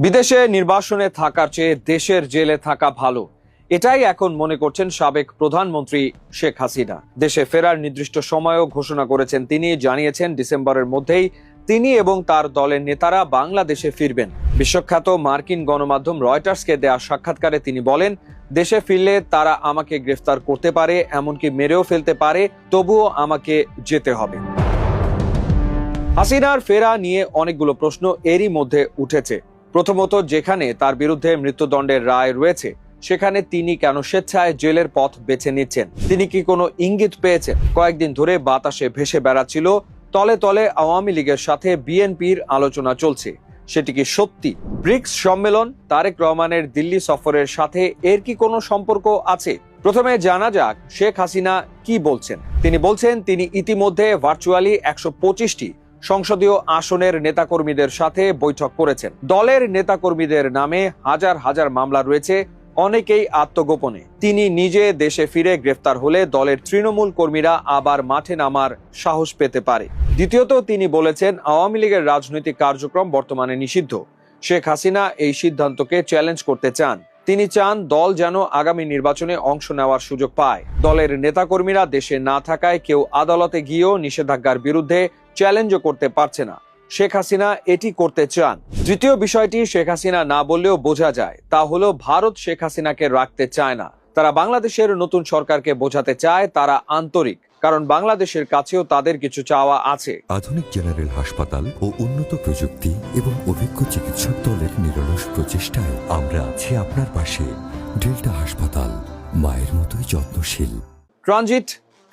বিদেশে নির্বাসনে থাকার চেয়ে দেশের জেলে থাকা ভালো, এটাই এখন মনে করছেন সাবেক প্রধানমন্ত্রী শেখ হাসিনা। দেশে ফেরার নির্দিষ্ট সময়ও ঘোষণা করেছেন তিনি। জানিয়েছেন ডিসেম্বরের মধ্যেই তিনি এবং তার দলের নেতারা বাংলাদেশে ফিরবেন। বিশ্বখ্যাত মার্কিন গণমাধ্যম রয়টার্সকে দেয়া সাক্ষাৎকারে তিনি বলেন, দেশে ফিরলে তারা আমাকে গ্রেফতার করতে পারে, এমনকি মেরেও ফেলতে পারে, তবুও আমাকে যেতে হবে। হাসিনার ফেরা নিয়ে অনেকগুলো প্রশ্ন এরই মধ্যে উঠেছে। প্রথমত, যেখানে তার বিরুদ্ধে মৃত্যুদণ্ডের রায় রয়েছে সেখানে তিনি কেন স্বেচ্ছায় জেলের পথ বেছে নিচ্ছেন? তিনি কি কোনো ইঙ্গিত পেয়েছেন? কয়েকদিন ধরে বাতাসে ভেসে বেড়াচ্ছিল তলে তলে আওয়ামী লীগের সাথে বিএনপির আলোচনা চলছে। সেটি কি সত্যি? ব্রিক্স সম্মেলন, তারেক রহমানের দিল্লি সফরের সাথে এর কি কোনো সম্পর্ক আছে? প্রথমে জানা যাক শেখ হাসিনা কি বলছেন। তিনি বলছেন তিনি ইতিমধ্যে ভার্চুয়ালি 125টি সংসদীয় আসনের নেতাকর্মীদের সাথে বৈঠক করেছেন। দলের নেতাকর্মীদের নামে হাজার হাজার মামলা রয়েছে, অনেকেই আত্মগোপনে। তিনি নিজে দেশে ফিরে গ্রেফতার হলে দলের তৃণমূল কর্মীরা আবার মাঠে নামার সাহস পেতে পারে। দ্বিতীয়ত, তিনি বলেছেন আওয়ামী লীগের রাজনৈতিক কার্যক্রম বর্তমানে নিষিদ্ধ। শেখ হাসিনা এই সিদ্ধান্তকে চ্যালেঞ্জ করতে চান। তিনি চান দল যেন আগামী নির্বাচনে অংশ নেওয়ার সুযোগ পায়। দলের নেতাকর্মীরা দেশে না থাকায় কেউ আদালতে গিয়েও নিষেধাজ্ঞার বিরুদ্ধে চ্যালেঞ্জও করতে পারছে না। শেখ হাসিনা এটি করতে চান। তৃতীয় বিষয়টি শেখ হাসিনা না বললেও বোঝা যায়, তা হলো ভারত শেখ হাসিনাকে রাখতে চায় না। তারা বাংলাদেশের নতুন সরকারকে বোঝাতে চায় তারা আন্তরিক, কারণ বাংলাদেশের কাছেও তাদের কিছু চাওয়া আছে। আধুনিক জেনারেল হাসপাতাল ও উন্নত প্রযুক্তি এবং অভিজ্ঞ চিকিৎসক দলের নিরলস প্রচেষ্টায় আমরা আছি আপনার পাশে। ডেল্টা হাসপাতাল, মায়ের মতোই যত্নশীল।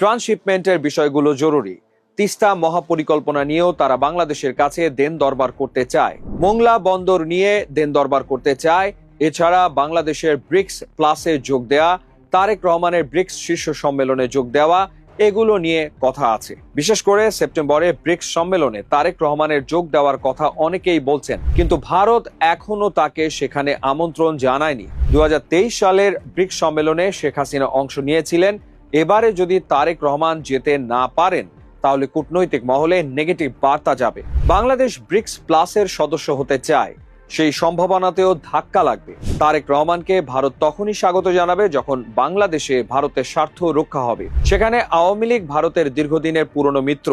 ট্রান্সশিপমেন্টের বিষয়গুলো জরুরি। তিস্তা মহাপরিকল্পনা নিয়েও তারা বাংলাদেশের কাছে দেন দরবার করতে চায়। মোংলা বন্দর নিয়ে দেন দরবার করতে চায়। এছাড়া বাংলাদেশের ব্রিক্স প্লাসে যোগ দেয়া, তারেক রহমানের ব্রিক্স শীর্ষ সম্মেলনে যোগ দেওয়া, এগুলো নিয়ে কথা আছে। বিশেষ করে সেপ্টেম্বরে ব্রিক্স সম্মেলনে তারেক রহমানের যোগ দেওয়ার কথা অনেকেই বলছেন, কিন্তু ভারত এখনো তাকে সেখানে আমন্ত্রণ জানায়নি। 2023 সালের ব্রিক্স সম্মেলনে শেখ হাসিনা অংশ নিয়েছিলেন। এবারে যদি তারেক রহমান যেতে না পারেন তাহলে কূটনৈতিক মহলে নেগেটিভ বার্তা যাবে। বাংলাদেশ ব্রিক্স প্লাসের সদস্য হতে চায়, সেই সম্ভাবনাতেও ধাক্কা লাগবে। তারেক রহমানকে ভারত তখনই স্বাগত জানাবে যখন বাংলাদেশে ভারতের স্বার্থ রক্ষা হবে। সেখানে আওয়ামী লীগ ভারতের দীর্ঘদিনের পুরনো মিত্র,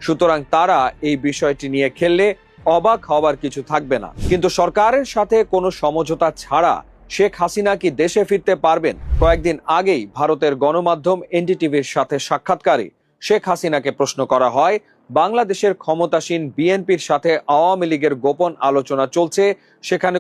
সুতরাং তারা এই বিষয়টি নিয়ে খেললে অবাক হবার কিছু থাকবে না। কিন্তু সরকারের সাথে কোনো সমঝোতা ছাড়া শেখ হাসিনা কি দেশে ফিরতে পারবেন? কয়েকদিন আগেই ভারতের গণমাধ্যম এনডিটিভির সাথে সাক্ষাৎকারে শেখ হাসিনাকে প্রশ্ন করা হয়, বাংলাদেশের ক্ষমতাসীন বিএনপির সাথে আওয়ামী লীগের গোপন আলোচনা চলছে, সেখানে